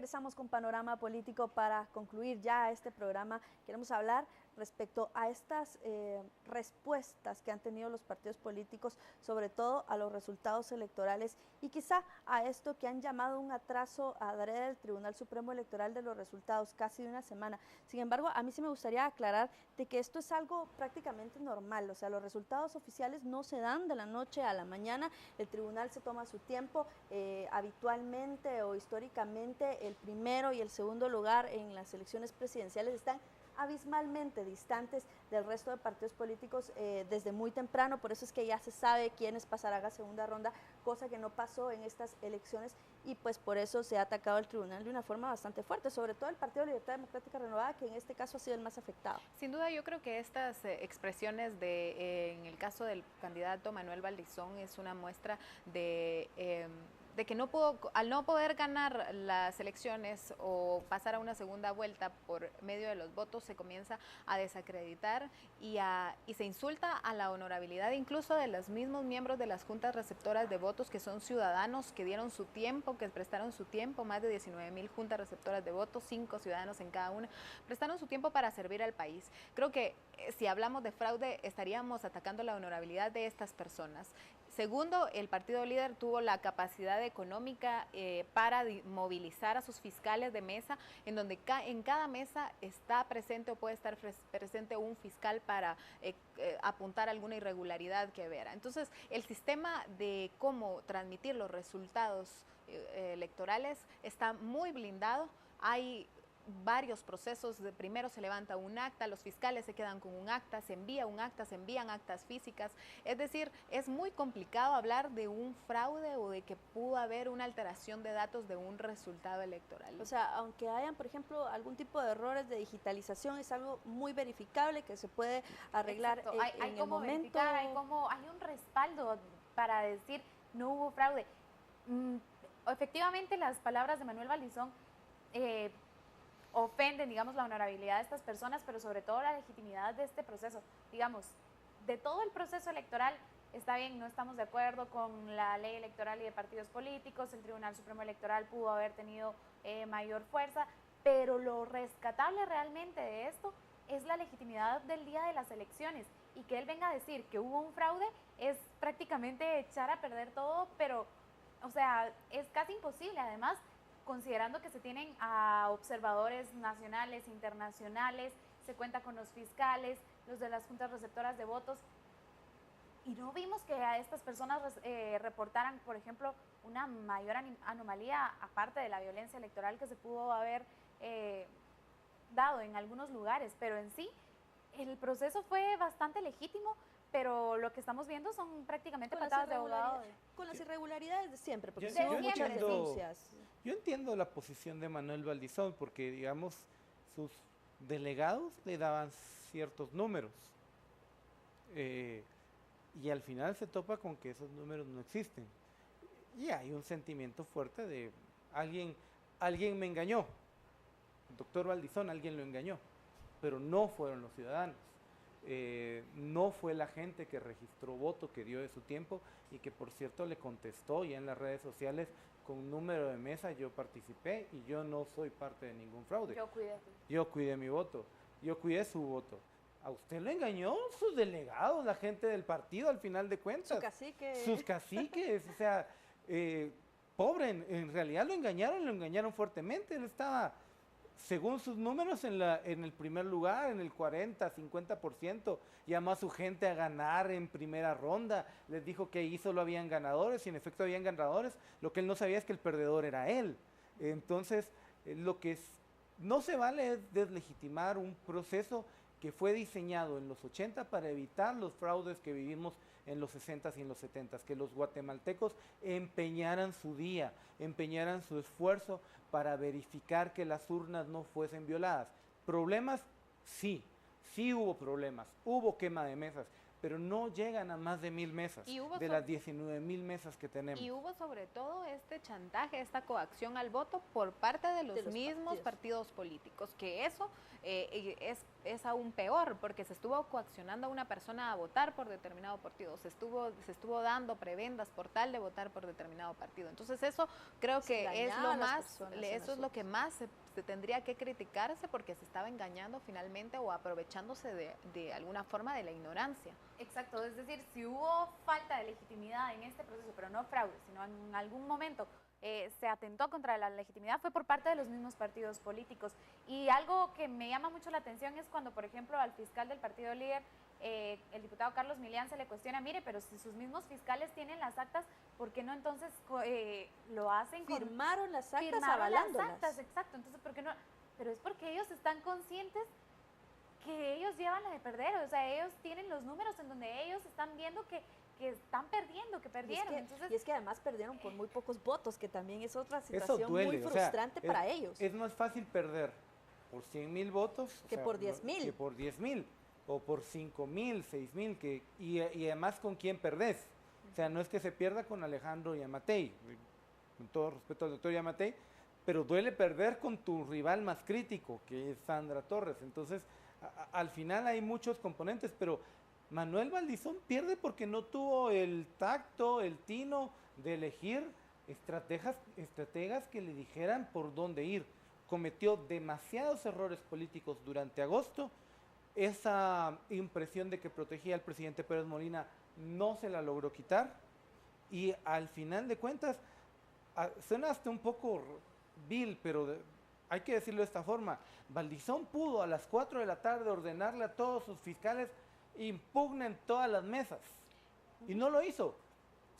regresamos con Panorama Político para concluir ya este programa. Queremos hablar respecto a estas respuestas que han tenido los partidos políticos, sobre todo a los resultados electorales y quizá a esto que han llamado un atraso adrede del Tribunal Supremo Electoral de los resultados, casi de una semana. Sin embargo, a mí sí me gustaría aclarar de que esto es algo prácticamente normal, o sea, los resultados oficiales no se dan de la noche a la mañana, el tribunal se toma su tiempo, habitualmente o históricamente el primero y el segundo lugar en las elecciones presidenciales están abismalmente distantes del resto de partidos políticos desde muy temprano, por eso es que ya se sabe quiénes pasarán a segunda ronda, cosa que no pasó en estas elecciones y pues por eso se ha atacado al tribunal de una forma bastante fuerte, sobre todo el Partido de Libertad Democrática Renovada, que en este caso ha sido el más afectado. Sin duda yo creo que estas expresiones en el caso del candidato Manuel Valdizón es una muestra de que al no poder ganar las elecciones o pasar a una segunda vuelta por medio de los votos, se comienza a desacreditar y se insulta a la honorabilidad incluso de los mismos miembros de las juntas receptoras de votos, que son ciudadanos que dieron su tiempo, que prestaron su tiempo, más de 19,000 juntas receptoras de votos, 5 ciudadanos en cada una, prestaron su tiempo para servir al país. Creo que si hablamos de fraude estaríamos atacando la honorabilidad de estas personas. Segundo, el partido líder tuvo la capacidad económica para movilizar a sus fiscales de mesa, en donde en cada mesa está presente o puede estar presente un fiscal para apuntar alguna irregularidad que vea. Entonces, el sistema de cómo transmitir los resultados electorales está muy blindado. Hay varios procesos, primero se levanta un acta, los fiscales se quedan con un acta, se envía un acta, se envían actas físicas, es decir, es muy complicado hablar de un fraude o de que pudo haber una alteración de datos de un resultado electoral. O sea, aunque hayan, por ejemplo, algún tipo de errores de digitalización, es algo muy verificable que se puede arreglar hay en el como momento. hay un respaldo para decir no hubo fraude. Efectivamente, las palabras de Manuel Valdizón ofenden, digamos, la honorabilidad de estas personas, pero sobre todo la legitimidad de este proceso. Digamos, de todo el proceso electoral, está bien, no estamos de acuerdo con la ley electoral y de partidos políticos, el Tribunal Supremo Electoral pudo haber tenido mayor fuerza, pero lo rescatable realmente de esto es la legitimidad del día de las elecciones, y que él venga a decir que hubo un fraude es prácticamente echar a perder todo, pero, o sea, es casi imposible, además, considerando que se tienen a observadores nacionales, internacionales, se cuenta con los fiscales, los de las juntas receptoras de votos, y no vimos que a estas personas reportaran, por ejemplo, una mayor anomalía, aparte de la violencia electoral que se pudo haber dado en algunos lugares, pero en sí el proceso fue bastante legítimo, pero lo que estamos viendo son prácticamente patadas de ahogado. Con las irregularidades de siempre, porque yo muchas entiendo, denuncias. yo entiendo la posición de Manuel Valdizón, porque digamos, sus delegados le daban ciertos números, y al final se topa con que esos números no existen. Y hay un sentimiento fuerte de alguien me engañó, el doctor Valdizón, alguien lo engañó, pero no fueron los ciudadanos. No fue la gente que registró voto, que dio de su tiempo y que por cierto le contestó ya en las redes sociales con un número de mesa. Yo participé y yo no soy parte de ningún fraude. Yo cuidé mi voto, yo cuidé su voto. A usted lo engañó sus delegados, la gente del partido, al final de cuentas. Sus caciques, o sea, pobre, en realidad lo engañaron fuertemente. Él estaba, según sus números, en el primer lugar, en el 40, 50%, llamó a su gente a ganar en primera ronda, les dijo que ahí solo habían ganadores, y en efecto habían ganadores, lo que él no sabía es que el perdedor era él. Entonces, no se vale es deslegitimar un proceso que fue diseñado en los 80 para evitar los fraudes que vivimos en los 60 y en los 70, que los guatemaltecos empeñaran su día, empeñaran su esfuerzo para verificar que las urnas no fuesen violadas. ¿Problemas? Sí, sí hubo problemas, hubo quema de mesas, pero no llegan a más de 1000 mesas, de las 19,000 mesas que tenemos. Y hubo sobre todo este chantaje, esta coacción al voto por parte de los mismos partidos políticos, que eso es aún peor, porque se estuvo coaccionando a una persona a votar por determinado partido, se estuvo dando prebendas por tal de votar por determinado partido. Entonces eso creo que es lo más, eso es lo que más se tendría que criticarse, porque se estaba engañando finalmente o aprovechándose de alguna forma de la ignorancia. Exacto, es decir, si hubo falta de legitimidad en este proceso, pero no fraude, sino en algún momento se atentó contra la legitimidad, fue por parte de los mismos partidos políticos. Y algo que me llama mucho la atención es cuando, por ejemplo, al fiscal del partido líder, el diputado Carlos Milián, se le cuestiona, mire, pero si sus mismos fiscales tienen las actas, ¿por qué no entonces lo hacen? Firmaron las actas avalándolas. Las actas, exacto, entonces ¿por qué no? Pero es porque ellos están conscientes que ellos llevan la de perder, o sea, ellos tienen los números en donde ellos están viendo que están perdiendo, que perdieron. Y es que además perdieron por muy pocos votos, que también es otra situación muy frustrante para ellos. Es más fácil perder por 100,000 votos que por 10,000. Que por 10,000, o por 5,000, 6,000, y además con quién perdés. O sea, no es que se pierda con Alejandro Yamatei, con todo respeto al doctor Yamatei, pero duele perder con tu rival más crítico, que es Sandra Torres. Entonces, al final hay muchos componentes, pero Manuel Valdizón pierde porque no tuvo el tacto, el tino de elegir estrategas que le dijeran por dónde ir. Cometió demasiados errores políticos durante agosto. Esa impresión de que protegía al presidente Pérez Molina no se la logró quitar. Y al final de cuentas, suena hasta un poco vil, pero hay que decirlo de esta forma. Valdizón pudo a las 4 de la tarde ordenarle a todos sus fiscales impugnen todas las mesas, y no lo hizo.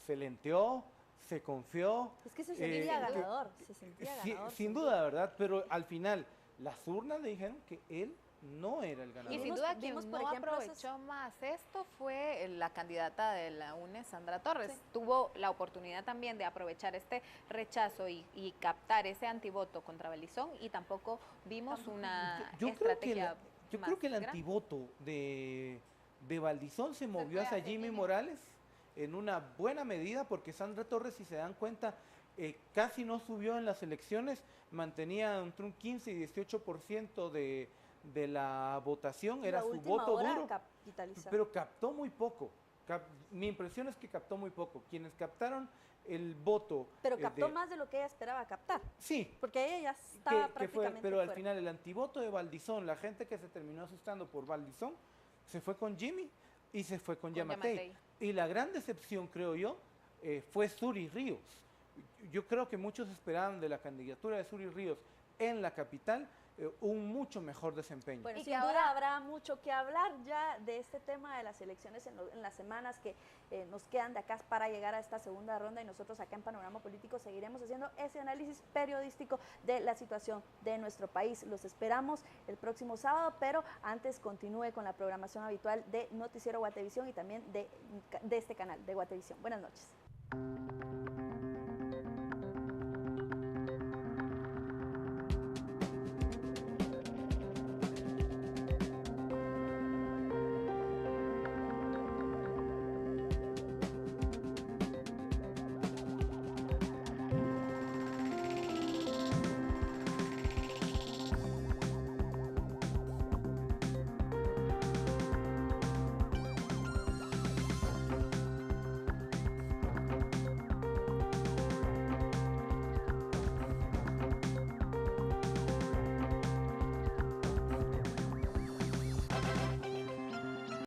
Se lenteó, se confió. Es que se sentía ganador, se sentía ganador. Sin duda, ¿verdad? Pero al final, las urnas le dijeron que él no era el ganador. Y sin duda quien no aprovechó más esto fue la candidata de la UNE, Sandra Torres. Sí. Tuvo la oportunidad también de aprovechar este rechazo y captar ese antivoto contra Valdizón, y tampoco vimos una estrategia. Yo creo que el antivoto de Valdizón se movió hacia Jimmy Morales en una buena medida, porque Sandra Torres, si se dan cuenta, casi no subió en las elecciones, mantenía entre un 15 y 18% de la votación, era su voto duro, pero captó muy poco. Mi impresión es que captó muy poco. Quienes captaron el voto... Pero captó más de lo que ella esperaba captar. Sí. Porque ella ya estaba prácticamente pero fuera. Al final el antivoto de Valdizón, la gente que se terminó asustando por Valdizón, se fue con Jimmy y se fue con Yamatei. Y la gran decepción, creo yo, fue Suri Ríos. Yo creo que muchos esperaban de la candidatura de Suri Ríos en la capital un mucho mejor desempeño. Bueno, sin duda habrá mucho que hablar ya de este tema de las elecciones en las semanas que nos quedan de acá para llegar a esta segunda ronda, y nosotros acá en Panorama Político seguiremos haciendo ese análisis periodístico de la situación de nuestro país. Los esperamos el próximo sábado, pero antes continúe con la programación habitual de Noticiero Guatevisión y también de este canal de Guatevisión. Buenas noches.